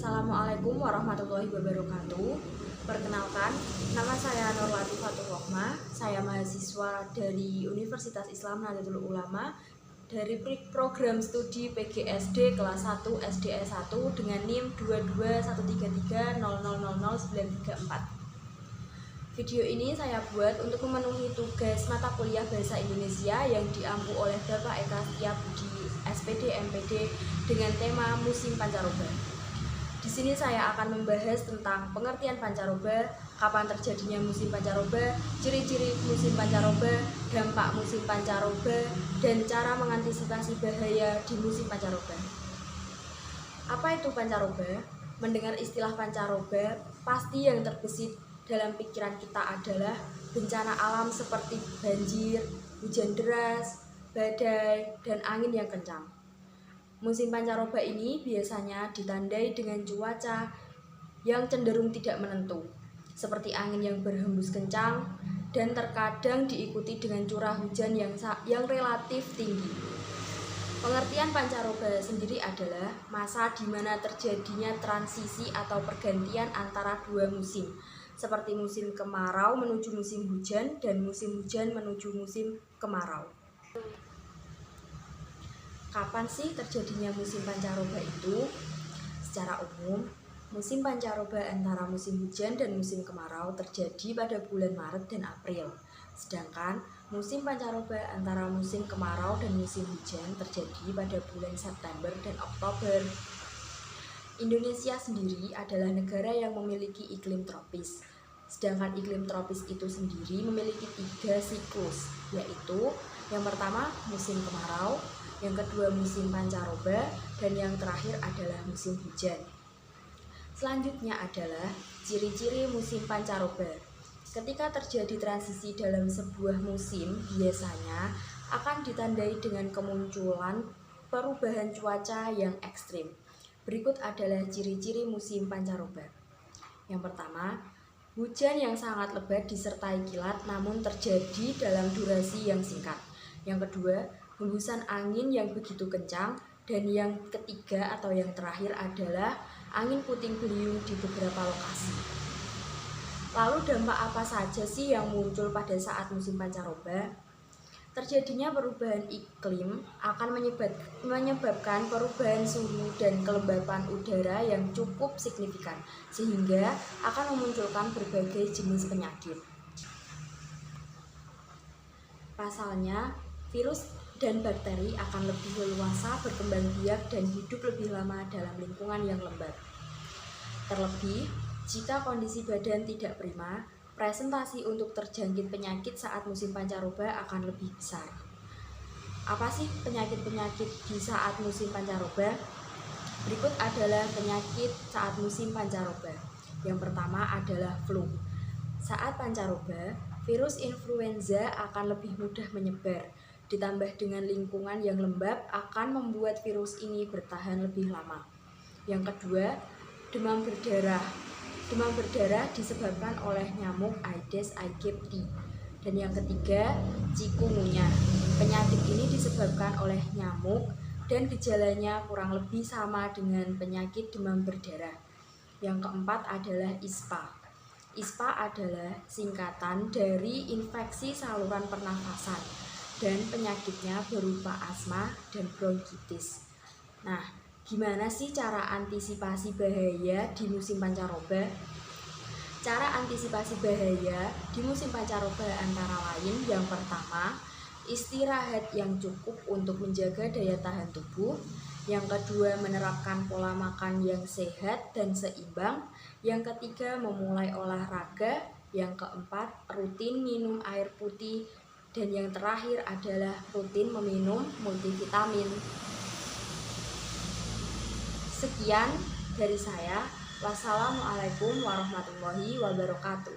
Assalamualaikum warahmatullahi wabarakatuh. Perkenalkan, nama saya Nur Latifatul Rohma. Saya mahasiswa dari Universitas Islam Nahdlatul Ulama dari program studi PGSD kelas 1 SDS 1 dengan NIM 22133000934. Video ini saya buat untuk memenuhi tugas mata kuliah Bahasa Indonesia yang diampu oleh Bapak Eka Setiabudi SPD MPD dengan tema Musim Pancaroba. Di sini saya akan membahas tentang pengertian pancaroba, kapan terjadinya musim pancaroba, ciri-ciri musim pancaroba, dampak musim pancaroba, dan cara mengantisipasi bahaya di musim pancaroba. Apa itu pancaroba? Mendengar istilah pancaroba, pasti yang terbesit dalam pikiran kita adalah bencana alam seperti banjir, hujan deras, badai, dan angin yang kencang. Musim pancaroba ini biasanya ditandai dengan cuaca yang cenderung tidak menentu, seperti angin yang berhembus kencang dan terkadang diikuti dengan curah hujan yang relatif tinggi. Pengertian pancaroba sendiri adalah masa di mana terjadinya transisi atau pergantian antara dua musim, seperti musim kemarau menuju musim hujan dan musim hujan menuju musim kemarau. Kapan sih terjadinya musim pancaroba itu? Secara umum, musim pancaroba antara musim hujan dan musim kemarau terjadi pada bulan Maret dan April. Sedangkan musim pancaroba antara musim kemarau dan musim hujan terjadi pada bulan September dan Oktober. Indonesia sendiri adalah negara yang memiliki iklim tropis. Sedangkan iklim tropis itu sendiri memiliki 3 siklus, yaitu yang pertama musim kemarau, yang kedua musim pancaroba, dan yang terakhir adalah musim hujan. Selanjutnya adalah ciri-ciri musim pancaroba. Ketika terjadi transisi dalam sebuah musim, biasanya akan ditandai dengan kemunculan perubahan cuaca yang ekstrim. Berikut adalah ciri-ciri musim pancaroba. Yang pertama, hujan yang sangat lebat disertai kilat namun terjadi dalam durasi yang singkat. Yang kedua, hembusan angin yang begitu kencang, dan yang ketiga atau yang terakhir adalah angin puting beliung di beberapa lokasi. Lalu dampak apa saja sih yang muncul pada saat musim pancaroba? Terjadinya perubahan iklim akan menyebabkan perubahan suhu dan kelembapan udara yang cukup signifikan, sehingga akan memunculkan berbagai jenis penyakit. Pasalnya, virus dan bakteri akan lebih leluasa berkembang biak dan hidup lebih lama dalam lingkungan yang lembab. Terlebih, jika kondisi badan tidak prima, presentasi untuk terjangkit penyakit saat musim pancaroba akan lebih besar. Apa sih penyakit-penyakit di saat musim pancaroba? Berikut adalah penyakit saat musim pancaroba. Yang pertama adalah flu. Saat pancaroba, virus influenza akan lebih mudah menyebar. Ditambah dengan lingkungan yang lembab akan membuat virus ini bertahan lebih lama. Yang kedua, demam berdarah. Demam berdarah disebabkan oleh nyamuk Aedes aegypti. Dan yang ketiga, chikungunya. Penyakit ini disebabkan oleh nyamuk dan gejalanya kurang lebih sama dengan penyakit demam berdarah. Yang keempat adalah ISPA. ISPA adalah singkatan dari infeksi saluran pernafasan, dan penyakitnya berupa asma dan bronkitis. Nah, gimana sih cara antisipasi bahaya di musim pancaroba? Cara antisipasi bahaya di musim pancaroba antara lain, yang pertama, istirahat yang cukup untuk menjaga daya tahan tubuh. Yang kedua, menerapkan pola makan yang sehat dan seimbang. Yang ketiga, memulai olahraga. Yang keempat, rutin minum air putih. Dan yang terakhir adalah rutin meminum multivitamin. Sekian dari saya. Wassalamualaikum warahmatullahi wabarakatuh.